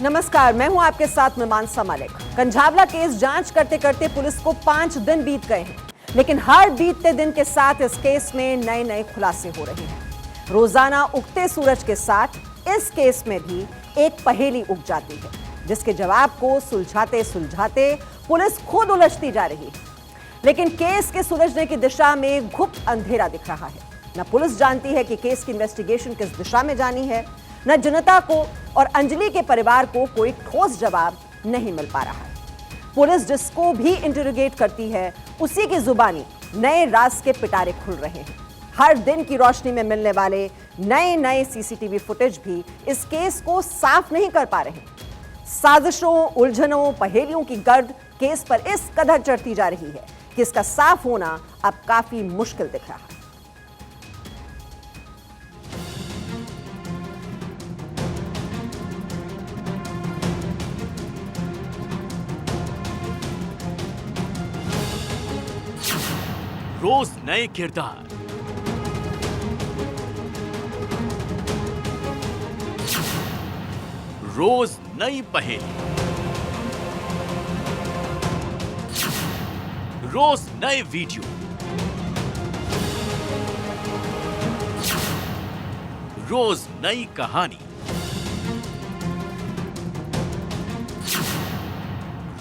नमस्कार, मैं हूं आपके साथ मीमांसा मलिक। कंझावला केस जांच करते करते पुलिस को 5 दिन बीत गए हैं, लेकिन हर बीतते दिन के साथ इस केस में नए नए खुलासे हो रहे हैं। रोजाना उगते सूरज के साथ इस केस में भी एक पहेली उग जाती है, जिसके जवाब को सुलझाते सुलझाते पुलिस खुद उलझती जा रही है। लेकिन केस के सुलझने की दिशा में गुप्त अंधेरा दिख रहा है। न पुलिस जानती है कि केस की इन्वेस्टिगेशन किस दिशा में जानी है, न जनता को और अंजलि के परिवार को कोई ठोस जवाब नहीं मिल पा रहा है। पुलिस जिसको भी इंटरोगेट करती है, उसी की जुबानी नए राज के पिटारे खुल रहे हैं। हर दिन की रोशनी में मिलने वाले नए नए सीसीटीवी फुटेज भी इस केस को साफ नहीं कर पा रहे। साजिशों, उलझनों, पहेलियों की गर्द केस पर इस कदर चढ़ती जा रही है कि इसका साफ होना अब काफी मुश्किल दिख रहा है। रोज नए किरदार, रोज नई पहेली, रोज नए वीडियो, रोज नई कहानी,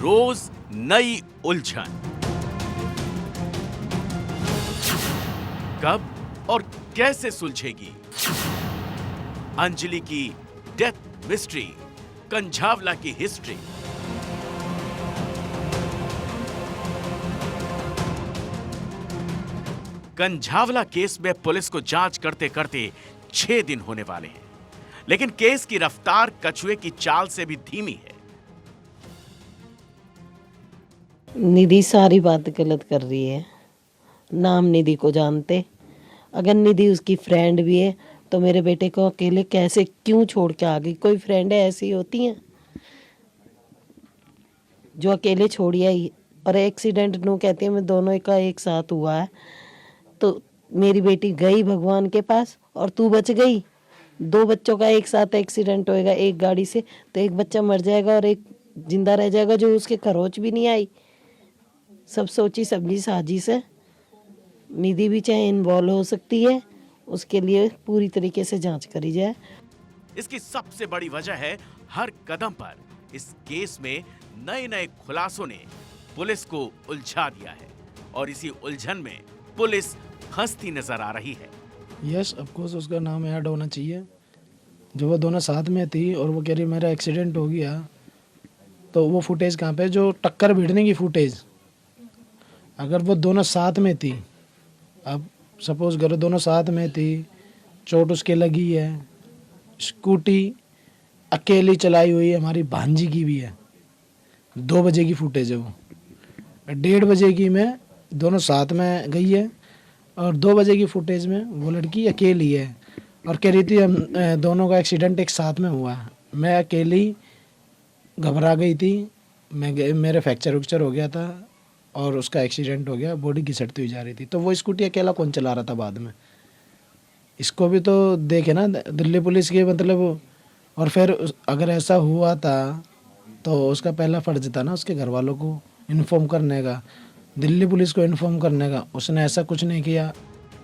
रोज नई उलझन। कब और कैसे सुलझेगी अंजलि की डेथ मिस्ट्री, कंझावला की हिस्ट्री? कंझावला केस में पुलिस को जांच करते करते 6 दिन होने वाले हैं, लेकिन केस की रफ्तार कछुए की चाल से भी धीमी है। निधि सारी बात गलत कर रही है। नाम निधि को जानते, अगर निधि उसकी फ्रेंड भी है तो मेरे बेटे को अकेले कैसे क्यों छोड़ के आ गई? कोई फ्रेंड ऐसी होती हैं जो अकेले छोड़ी आई? और एक्सीडेंट नो कहती है, मैं दोनों का एक साथ हुआ है। तो मेरी बेटी गई भगवान के पास और तू बच गई। 2 बच्चों का एक साथ एक्सीडेंट होएगा एक गाड़ी से, तो एक बच्चा मर जाएगा और एक जिंदा रह जाएगा जो उसके खरोच भी नहीं आई। सब सोची समझी साजिश है। निधि भी चाहे इन्वॉल्व हो सकती है, उसके लिए पूरी तरीके से जांच करी जाए। इसकी सबसे बड़ी वजह है हर कदम पर इस केस में नए नए खुलासों ने पुलिस को उलझा दिया है और इसी उलझन में पुलिस फंसती नजर आ रही है। यस, ऑफ कोर्स उसका नाम ऐड होना चाहिए। जो वो दोनों साथ में थी और वो कह रही मेरा एक्सीडेंट हो गया, तो वो फुटेज कहाँ पे? जो टक्कर भिड़ने की फुटेज, अगर वो दोनों साथ में थी, अब सपोज करो दोनों साथ में थी, चोट उसके लगी है, स्कूटी अकेली चलाई हुई है, हमारी भांजी की भी है। 2 बजे की फुटेज है वो, 1:30 बजे की में दोनों साथ में गई है और 2 बजे की फुटेज में वो लड़की अकेली है और कह रही थी हम दोनों का एक्सीडेंट एक साथ में हुआ है। मैं अकेली घबरा गई थी, मेरे फ्रैक्चर उक्चर हो गया था और उसका एक्सीडेंट हो गया, बॉडी घिसटती हुई जा रही थी। तो वो स्कूटी अकेला कौन चला रहा था बाद में? इसको भी तो देखे ना दिल्ली पुलिस के, मतलब। और फिर अगर ऐसा हुआ था तो उसका पहला फर्ज था ना उसके घर वालों को इन्फॉर्म करने का, दिल्ली पुलिस को इन्फॉर्म करने का। उसने ऐसा कुछ नहीं किया।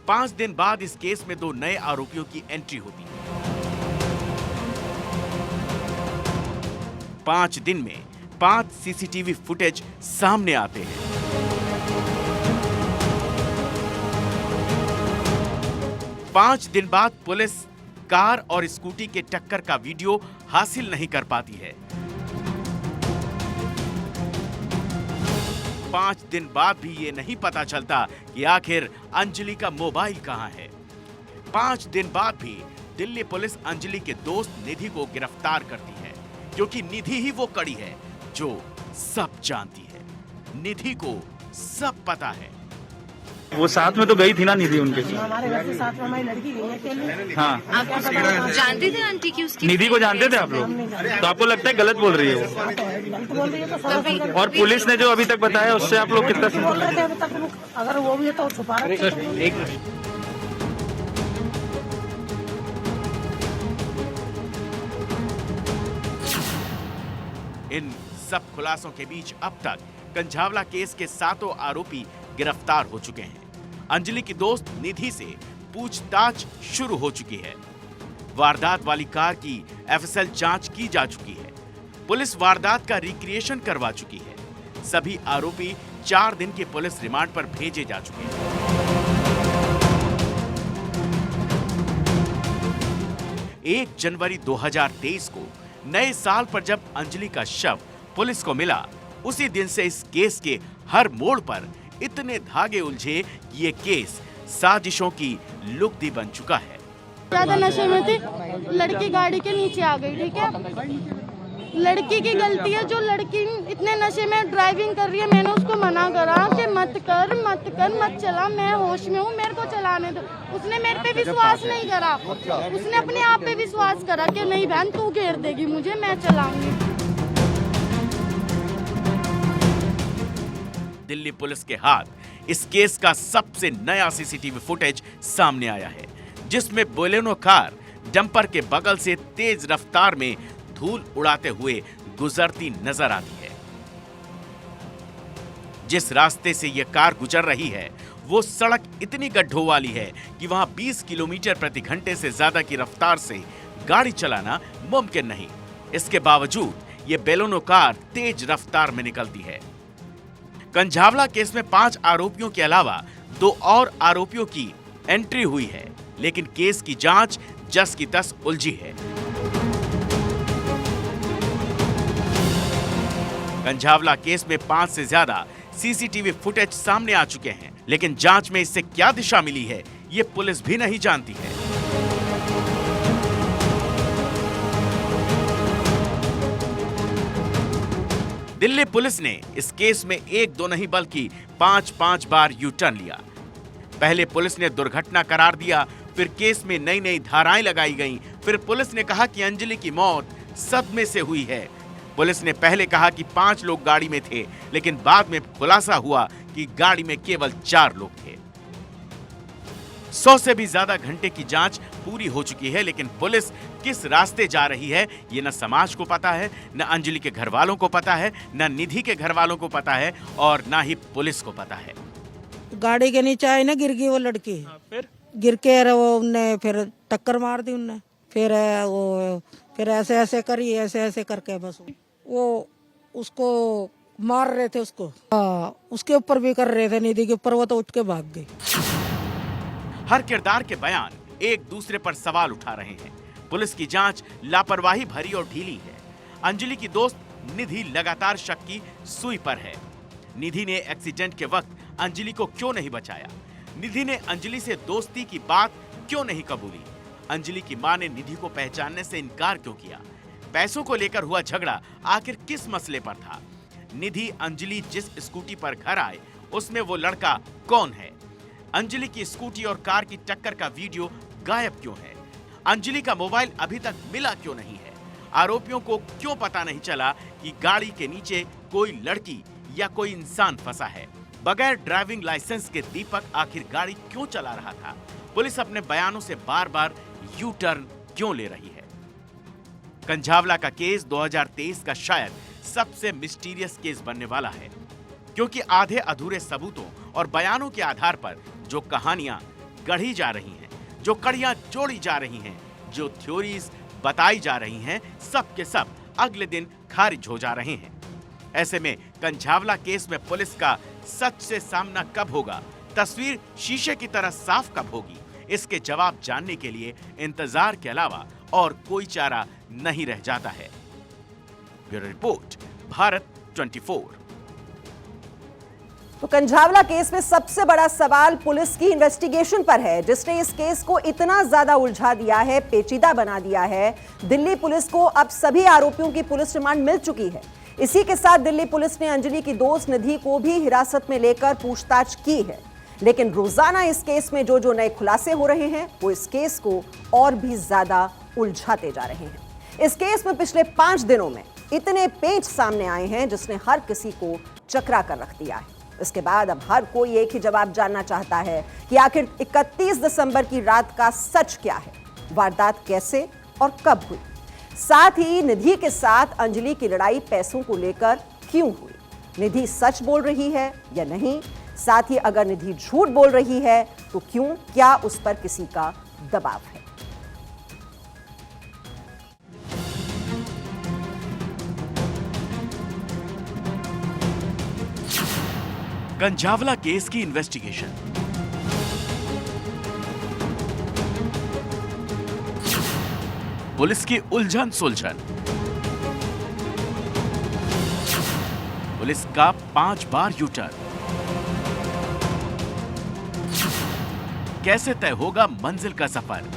5 दिन बाद इस केस में 2 नए आरोपियों की एंट्री होती है। 5 दिन में 5 सीसीटीवी फुटेज सामने आते हैं। 5 दिन बाद पुलिस कार और स्कूटी के टक्कर का वीडियो हासिल नहीं कर पाती है। 5 दिन बाद भी ये नहीं पता चलता कि आखिर अंजलि का मोबाइल कहां है। 5 दिन बाद भी दिल्ली पुलिस अंजलि के दोस्त निधि को गिरफ्तार करती है, क्योंकि निधि ही वो कड़ी है जो सब जानती है। निधि को सब पता है। वो साथ में तो गई थी ना निधि उनके साथ? हमारे घर से साथ में हमारी लड़की गई है अकेले। हाँ, आप जानते थे आंटी की उसकी? निधि को जानते थे आप लोग? तो आपको लगता है गलत बोल रही है वो? गलत बोल रही है तो सारा और पुलिस ने जो अभी तक बताया उससे आप लोग कितना बोल रहे थे अभी तक? अगर वो भी है तो छुपा रहे थे। इन सब खुलासों के बीच अब तक कंझावला केस के 7 आरोपी गिरफ्तार हो चुके हैं। अंजलि की दोस्त निधि से पूछताछ शुरू हो चुकी है। वारदात वाली कार की एफएसएल जांच की जा चुकी है। पुलिस वारदात का रिक्रिएशन करवा चुकी है। सभी आरोपी 4 दिन के पुलिस रिमांड पर भेजे जा चुके हैं। 1 जनवरी 2023 को नए साल पर जब अंजलि का शव पुलिस को मिला, उसी दिन से इस केस के हर मोड़ पर इतने धागे उलझे कि ये केस साजिशों की लुगदी बन चुका है। ज्यादा नशे में थी, लड़की गाड़ी के नीचे आ गई। ठीक है, लड़की की गलती है। जो लड़की इतने नशे में ड्राइविंग कर रही है, मैंने उसको मना करा कि मत कर, मत चला, मैं होश में हूँ, मेरे को चलाने दो। उसने मेरे पे विश्वास नहीं करा, उसने अपने आप पे विश्वास करा कि नहीं बहन तू घेर देगी मुझे, मैं चलाऊंगी। दिल्ली पुलिस के हाथ इस केस का सबसे नया सीसीटीवी फुटेज सामने आया है, जिसमें बोलेरो कार डंपर के बगल से तेज रफ्तार में धूल उड़ाते हुए गुजरती नजर आती है। जिस रास्ते से यह कार गुजर रही है वो सड़क इतनी गड्ढों वाली है कि वहां 20 किलोमीटर प्रति घंटे से ज्यादा की रफ्तार से गाड़ी चलाना मुमकिन नहीं। इसके बावजूद यह बोलेरो कार तेज रफ्तार में निकलती है। कंझावला केस में 5 आरोपियों के अलावा 2 और आरोपियों की एंट्री हुई है, लेकिन केस की जांच जस की तस उलझी है। कंझावला केस में 5 से ज्यादा सीसीटीवी फुटेज सामने आ चुके हैं, लेकिन जांच में इससे क्या दिशा मिली है ये पुलिस भी नहीं जानती है। दिल्ली पुलिस ने इस केस में 1-2 नहीं बल्कि 5-5 बार यू टर्न लिया। पहले पुलिस ने दुर्घटना करार दिया, फिर केस में नई नई धाराएं लगाई गईं, फिर पुलिस ने कहा कि अंजलि की मौत सदमे से हुई है। पुलिस ने पहले कहा कि 5 लोग गाड़ी में थे, लेकिन बाद में खुलासा हुआ कि गाड़ी में केवल 4 लोग थे। 100 से भी ज्यादा घंटे की जांच पूरी हो चुकी है, लेकिन पुलिस किस रास्ते जा रही है ये न समाज को पता है, न अंजलि के घर वालों को पता है, न निधि के घर वालों को पता है, और न ही पुलिस को पता है। गाड़ी के नीचे आई ना, गिर गई वो लड़की। फिर गिर के वो उनने फिर टक्कर मार दी उनने। फिर ऐसे ऐसे करी, ऐसे ऐसे करके बस वो उसको मार रहे थे उसको। उसके ऊपर भी कर रहे थे, निधि के ऊपर, वो तो उठ के भाग गई। हर किरदार के बयान एक दूसरे पर सवाल उठा रहे हैं। पुलिस की जांच लापरवाही भरी और ढीली है। अंजलि की दोस्त निधि लगातार शक की सुई पर है। निधि ने एक्सीडेंट के वक्त अंजलि को क्यों नहीं बचाया? निधि ने अंजलि से दोस्ती की बात क्यों नहीं कबूली? अंजलि की मां ने निधि को पहचानने से इनकार क्यों किया? पैसों को लेकर हुआ झगड़ा आखिर किस मसले पर था? निधि अंजलि जिस स्कूटी पर घर आए उसमें वो लड़का कौन है? अंजलि की स्कूटी और कार की टक्कर का वीडियो गायब क्यों है? अंजलि का मोबाइल अभी तक मिला क्यों नहीं है? आरोपियों को क्यों पता नहीं चला कि गाड़ी के नीचे कोई लड़की या कोई इंसान फंसा है? बगैर ड्राइविंग लाइसेंस के दीपक आखिर गाड़ी क्यों चला रहा था? पुलिस अपने बयानों से बार बार यू टर्न क्यों ले रही है? कंझावला का केस 2023 का शायद सबसे मिस्टीरियस केस बनने वाला है, क्योंकि आधे अधूरे सबूतों और बयानों के आधार पर जो कहानियां गढ़ी जा रही हैं, जो कड़ियां जोड़ी जा रही हैं, जो थ्योरीज बताई जा रही हैं, सब के सब अगले दिन खारिज हो जा रहे हैं। ऐसे में कंझावला केस में पुलिस का सच से सामना कब होगा, तस्वीर शीशे की तरह साफ कब होगी, इसके जवाब जानने के लिए इंतजार के अलावा और कोई चारा नहीं रह जाता है। Bureau report, Bharat 24। तो कंझावला केस में सबसे बड़ा सवाल पुलिस की इन्वेस्टिगेशन पर है, जिसने इस केस को इतना ज्यादा उलझा दिया है, पेचीदा बना दिया है। दिल्ली पुलिस को अब सभी आरोपियों की पुलिस रिमांड मिल चुकी है। इसी के साथ दिल्ली पुलिस ने अंजलि की दोस्त निधि को भी हिरासत में लेकर पूछताछ की है। लेकिन रोजाना इस केस में जो नए खुलासे हो रहे हैं वो इस केस को और भी ज्यादा उलझाते जा रहे हैं। इस केस में पिछले 5 दिनों में इतने पेच सामने आए हैं जिसने हर किसी को चकरा कर रख दिया है। इसके बाद अब हर कोई एक ही जवाब जानना चाहता है कि आखिर 31 दिसंबर की रात का सच क्या है, वारदात कैसे और कब हुई। साथ ही निधि के साथ अंजलि की लड़ाई पैसों को लेकर क्यों हुई, निधि सच बोल रही है या नहीं, साथ ही अगर निधि झूठ बोल रही है तो क्यों, क्या उस पर किसी का दबाव है। कंझावला केस की इन्वेस्टिगेशन। पुलिस की उलझन सुलझन। पुलिस का 5 बार यूटर्न। कैसे तय होगा मंजिल का सफर।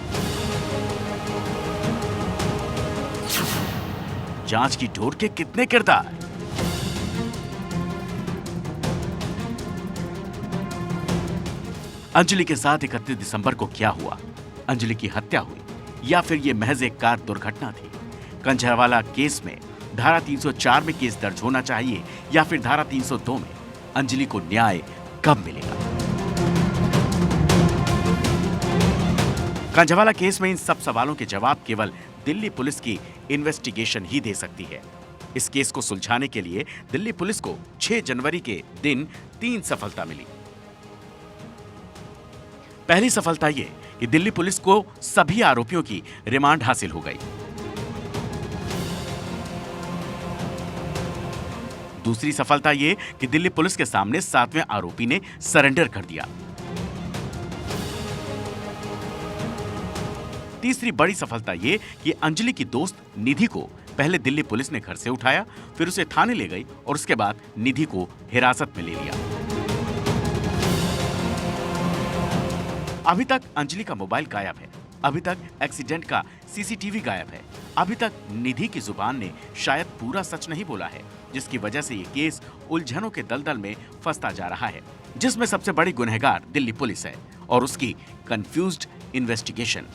जांच की ढोर के कितने किरदार। अंजलि के साथ 31 दिसंबर को क्या हुआ? अंजलि की हत्या हुई या फिर यह महज एक कार दुर्घटना थी? कंझावाला केस में धारा 304 में केस दर्ज होना चाहिए या फिर धारा 302 में? अंजलि को न्याय कब मिलेगा? कंझावाला केस में इन सब सवालों के जवाब केवल दिल्ली पुलिस की इन्वेस्टिगेशन ही दे सकती है। इस केस को सुलझाने के लिए दिल्ली पुलिस को 6 जनवरी के दिन 3 सफलता मिली। पहली सफलता यह कि दिल्ली पुलिस को सभी आरोपियों की रिमांड हासिल हो गई। दूसरी सफलता यह कि दिल्ली पुलिस के सामने 7वें आरोपी ने सरेंडर कर दिया। तीसरी बड़ी सफलता यह कि अंजलि की दोस्त निधि को पहले दिल्ली पुलिस ने घर से उठाया, फिर उसे थाने ले गई और उसके बाद निधि को हिरासत में ले लिया। अभी तक अंजलि का मोबाइल गायब है, अभी तक एक्सीडेंट का सीसीटीवी गायब है, अभी तक निधि की जुबान ने शायद पूरा सच नहीं बोला है, जिसकी वजह से ये केस उलझनों के दलदल में फंसता जा रहा है, जिसमें सबसे बड़ी गुनहगार दिल्ली पुलिस है और उसकी कंफ्यूज्ड इन्वेस्टिगेशन।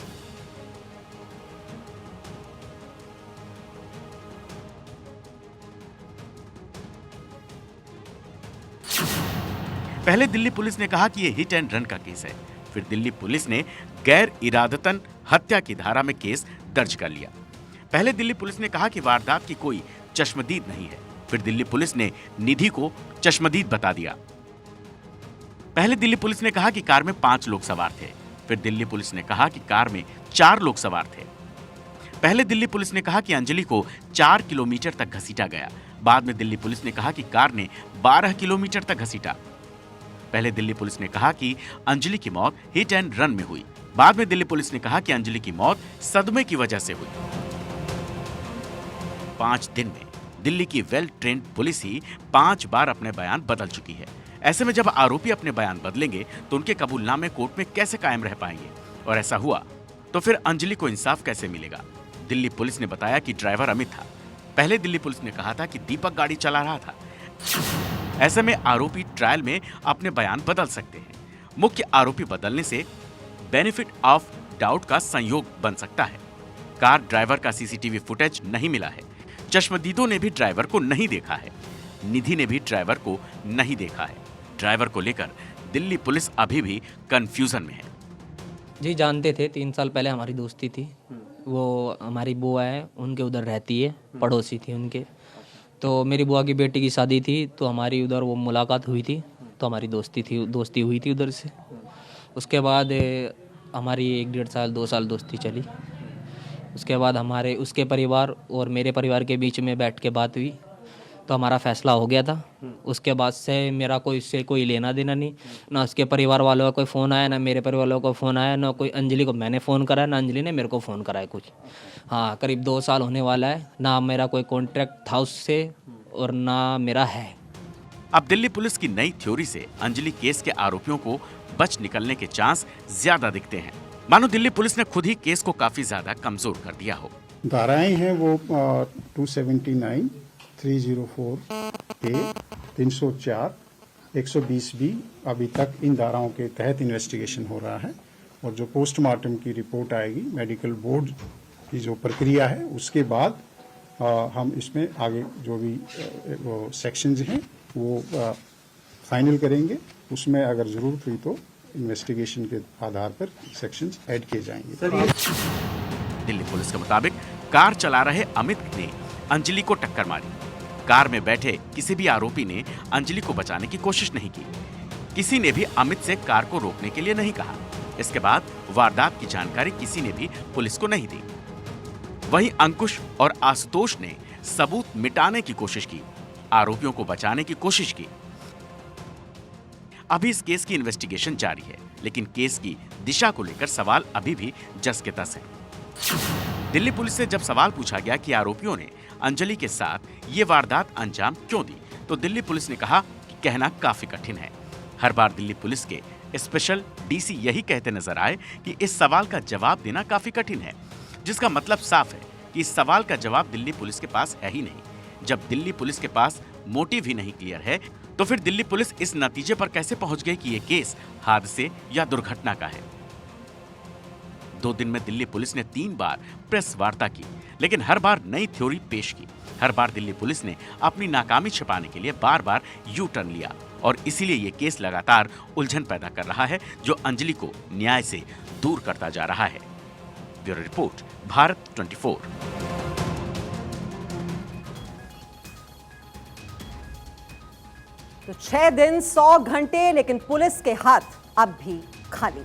पहले दिल्ली पुलिस ने कहा कि यह हिट एंड रन का केस है, फिर दिल्ली पुलिस ने गैर इरादतन हत्या की धारा में केस दर्ज कर लिया। पहले दिल्ली पुलिस ने कहा कि वारदात की कोई चश्मदीद नहीं है, फिर दिल्ली पुलिस ने निधि को चश्मदीद बता दिया। पहले दिल्ली पुलिस ने कहा कि कार में 5 लोग सवार थे, फिर दिल्ली पुलिस ने कहा कि कार में 4 लोग सवार थे। पहले दिल्ली पुलिस ने कहा कि अंजलि को 4 किलोमीटर तक घसीटा गया, बाद में दिल्ली पुलिस ने कहा कि कार ने 12 किलोमीटर तक घसीटा। पहले दिल्ली पुलिस ने कहा कि अंजलि की मौत हिट एंड रन में हुई, बाद में दिल्ली पुलिस ने कहा कि अंजलि की मौत सदमे की वजह से हुई। 5 दिन में दिल्ली की वेल ट्रेन्ड पुलिस ही 5 बार अपने बयान बदल चुकी है। ऐसे में जब आरोपी अपने बयान बदलेंगे तो उनके कबूलनामे कोर्ट में कैसे कायम रह पाएंगे? और ऐसा हुआ तो फिर अंजलि को इंसाफ कैसे मिलेगा? दिल्ली पुलिस ने बताया कि ड्राइवर अमित था। पहले दिल्ली पुलिस ने कहा था कि दीपक गाड़ी चला रहा था। ऐसे में आरोपी ट्रायल में अपने बयान बदल सकते हैं। मुख्य आरोपी बदलने से बेनिफिट ऑफ डाउट का संयोग बन सकता है। कार ड्राइवर का सीसीटीवी फुटेज नहीं मिला है। चश्मदीदों ने भी ड्राइवर को नहीं देखा है। निधि ने भी ड्राइवर को नहीं देखा है। ड्राइवर को लेकर दिल्ली पुलिस अभी भी कंफ्यूजन में है। जी जानते थे, 3 साल पहले हमारी दोस्ती थी। वो हमारी बुआ है, उनके उधर रहती है, पड़ोसी थी उनके। तो मेरी बुआ की बेटी की शादी थी तो हमारी उधर वो मुलाकात हुई थी, तो हमारी दोस्ती हुई थी उधर से। उसके बाद हमारी 1-1.5 साल 2 साल दोस्ती चली। उसके बाद उसके परिवार और मेरे परिवार के बीच में बैठ के बात हुई तो हमारा फैसला हो गया था। उसके बाद से मेरा इससे कोई लेना देना नहीं, ना उसके परिवार वालों का कोई फ़ोन आया, ना मेरे परिवार वालों का फ़ोन आया, ना कोई अंजलि को मैंने फ़ोन करा, ना अंजलि ने मेरे को फ़ोन कराया कुछ। हाँ, करीब 2 साल होने वाला है, ना मेरा कोई कॉन्ट्रैक्ट था उससे और ना मेरा है। अब दिल्ली पुलिस की नई थ्योरी से अंजलि केस के आरोपियों को बच निकलने के चांस ज्यादा दिखते हैं, मानो दिल्ली पुलिस ने खुद ही केस को काफी ज्यादा कमजोर कर दिया हो। धाराएं हैं वो 279, 304 ए, 304, 120 बी। अभी तक इन धाराओं के तहत इन्वेस्टिगेशन हो रहा है और जो पोस्टमार्टम की रिपोर्ट आएगी, मेडिकल बोर्ड की जो प्रक्रिया है, उसके बाद हम इसमें आगे जो भी वो सेक्शंस हैं वो फाइनल करेंगे। उसमें अगर ज़रूरत हुई तो इन्वेस्टिगेशन के आधार पर सेक्शंस ऐड किए जाएंगे। दिल्ली पुलिस के मुताबिक कार चला रहे अमित ने अंजलि को टक्कर मारी। कार में बैठे किसी भी आरोपी ने अंजलि को बचाने की कोशिश नहीं की। किसी ने भी अमित से कार को रोकने के लिए नहीं कहा। इसके बाद वारदात की जानकारी किसी ने भी पुलिस को नहीं दी। वहीं अंकुश और आशुतोष ने सबूत मिटाने की कोशिश की, आरोपियों को बचाने की कोशिश की। अभी इस केस की इन्वेस्टिगेशन जारी है, लेकिन केस की दिशा को लेकर सवाल अभी भी जस के तस है। दिल्ली पुलिस से जब सवाल पूछा गया कि आरोपियों ने अंजलि के साथ ये वारदात अंजाम क्यों दी, तो दिल्ली पुलिस ने कहा कि कहना काफी कठिन है। हर बार दिल्ली पुलिस के स्पेशल डीसी यही कहते नजर आए कि इस सवाल का जवाब देना काफी कठिन है, जिसका मतलब साफ है कि इस सवाल का जवाब दिल्ली पुलिस के पास है ही नहीं। जब दिल्ली पुलिस के पास मोटिव ही नहीं क्लियर है, तो फिर दिल्ली पुलिस इस नतीजे पर कैसे पहुंच गई कि यह केस हादसे या दुर्घटना का है। 2 दिन में दिल्ली पुलिस ने 3 बार प्रेस वार्ता की, लेकिन हर बार नई थ्योरी पेश की। हर बार दिल्ली पुलिस ने अपनी नाकामी छिपाने के लिए बार बार यू टर्न लिया, और इसीलिए ये केस लगातार उलझन पैदा कर रहा है, जो अंजलि को न्याय से दूर करता जा रहा है। Bureau report, Bharat 24। तो 6 दिन 100 घंटे, लेकिन पुलिस के हाथ अब भी खाली।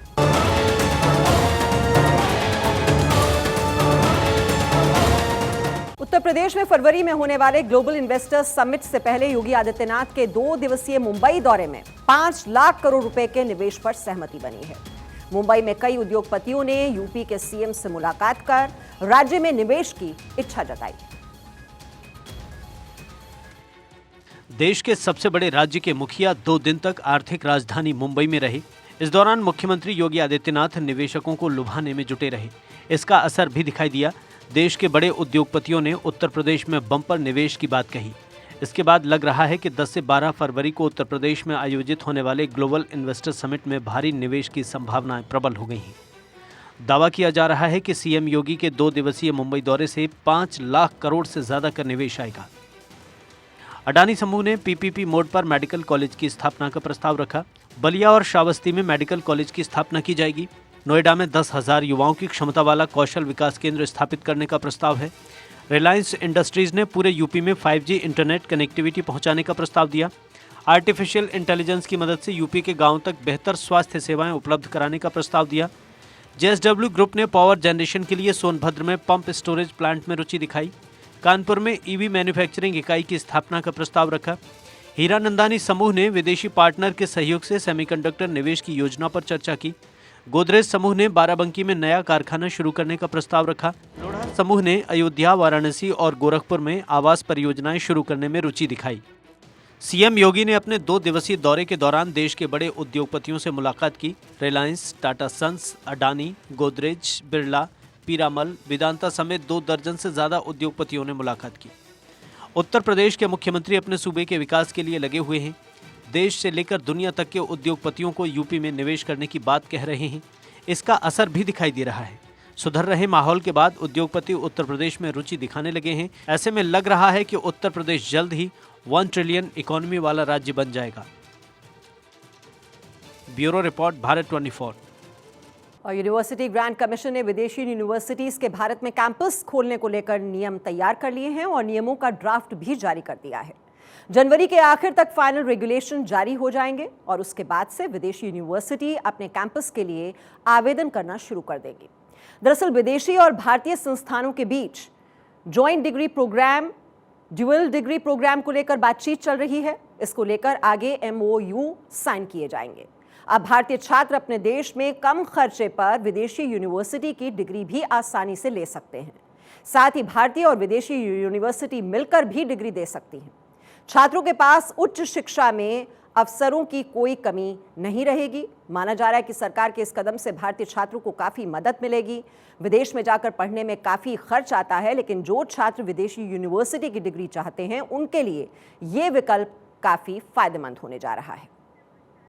उत्तर प्रदेश में फरवरी में होने वाले ग्लोबल इन्वेस्टर्स समिट से पहले योगी आदित्यनाथ के 2 दिवसीय मुंबई दौरे में 5 लाख करोड़ रुपए के निवेश पर सहमति बनी है। मुंबई में कई उद्योगपतियों ने यूपी के सीएम से मुलाकात कर राज्य में निवेश की इच्छा जताई। देश के सबसे बड़े राज्य के मुखिया 2 दिन तक आर्थिक राजधानी मुंबई में रहे। इस दौरान मुख्यमंत्री योगी आदित्यनाथ निवेशकों को लुभाने में जुटे रहे। इसका असर भी दिखाई दिया। देश के बड़े उद्योगपतियों ने उत्तर प्रदेश में बम्पर निवेश की बात कही। इसके बाद लग रहा है कि 10 से 12 फरवरी को उत्तर प्रदेश में आयोजित होने वाले ग्लोबल इन्वेस्टर समिट में भारी निवेश की संभावनाएं प्रबल हो गई हैं। दावा किया जा रहा है कि सीएम योगी के 2 दिवसीय मुंबई दौरे से 5 लाख करोड़ से ज्यादा का निवेश आएगा। अडानी समूह ने पीपीपी मोड पर मेडिकल कॉलेज की स्थापना का प्रस्ताव रखा। बलिया और श्रावस्ती में मेडिकल कॉलेज की स्थापना की जाएगी। नोएडा में 10,000 युवाओं की क्षमता वाला कौशल विकास केंद्र स्थापित करने का प्रस्ताव है। रिलायंस इंडस्ट्रीज ने पूरे यूपी में 5G इंटरनेट कनेक्टिविटी पहुंचाने का प्रस्ताव दिया। आर्टिफिशियल इंटेलिजेंस की मदद से यूपी के गांवों तक बेहतर स्वास्थ्य सेवाएं उपलब्ध कराने का प्रस्ताव दिया। JSW ग्रुप ने पावर जनरेशन के लिए सोनभद्र में पंप स्टोरेज प्लांट में रुचि दिखाई। कानपुर में EV मैन्युफैक्चरिंग इकाई की स्थापना का प्रस्ताव रखा। हीरानंदानी समूह ने विदेशी पार्टनर के सहयोग से सेमीकंडक्टर निवेश की योजना पर चर्चा की। गोदरेज समूह ने बाराबंकी में नया कारखाना शुरू करने का प्रस्ताव रखा। लोढ़ा समूह ने अयोध्या, वाराणसी और गोरखपुर में आवास परियोजनाएं शुरू करने में रुचि दिखाई। सीएम योगी ने अपने 2 दिवसीय दौरे के दौरान देश के बड़े उद्योगपतियों से मुलाकात की। रिलायंस, टाटा सन्स, अडानी, गोदरेज, बिरला, पीरामल, वेदांता समेत 2 दर्जन से ज्यादा उद्योगपतियों ने मुलाकात की। उत्तर प्रदेश के मुख्यमंत्री अपने सूबे के विकास के लिए लगे हुए हैं। देश से लेकर दुनिया तक के उद्योगपतियों को यूपी में निवेश करने की बात कह रहे हैं। इसका असर भी दिखाई दे रहा है। सुधर रहे माहौल के बाद उद्योगपति उत्तर प्रदेश में रुचि दिखाने लगे हैं। ऐसे में लग रहा है कि उत्तर प्रदेश जल्द ही 1 ट्रिलियन इकोनॉमी वाला राज्य बन जाएगा। Bureau report, Bharat 24। और यूनिवर्सिटी ग्रांट कमीशन ने विदेशी यूनिवर्सिटीज के भारत में कैंपस खोलने को लेकर नियम तैयार कर लिए हैं और नियमों का ड्राफ्ट भी जारी कर दिया है। जनवरी के आखिर तक फाइनल रेगुलेशन जारी हो जाएंगे और उसके बाद से विदेशी यूनिवर्सिटी अपने कैंपस के लिए आवेदन करना शुरू कर देगी। दरअसल विदेशी और भारतीय संस्थानों के बीच joint degree programme, dual degree programme को लेकर बातचीत चल रही है। इसको लेकर आगे MOU साइन किए जाएंगे। अब भारतीय छात्र अपने देश में कम खर्चे पर विदेशी यूनिवर्सिटी की डिग्री भी आसानी से ले सकते हैं। साथ ही भारतीय और विदेशी यूनिवर्सिटी मिलकर भी डिग्री दे सकती हैं। छात्रों के पास उच्च शिक्षा में अवसरों की कोई कमी नहीं रहेगी। माना जा रहा है कि सरकार के इस कदम से भारतीय छात्रों को काफी मदद मिलेगी। विदेश में जाकर पढ़ने में काफी खर्च आता है, लेकिन जो छात्र विदेशी यूनिवर्सिटी की डिग्री चाहते हैं उनके लिए ये विकल्प काफी फायदेमंद होने जा रहा है।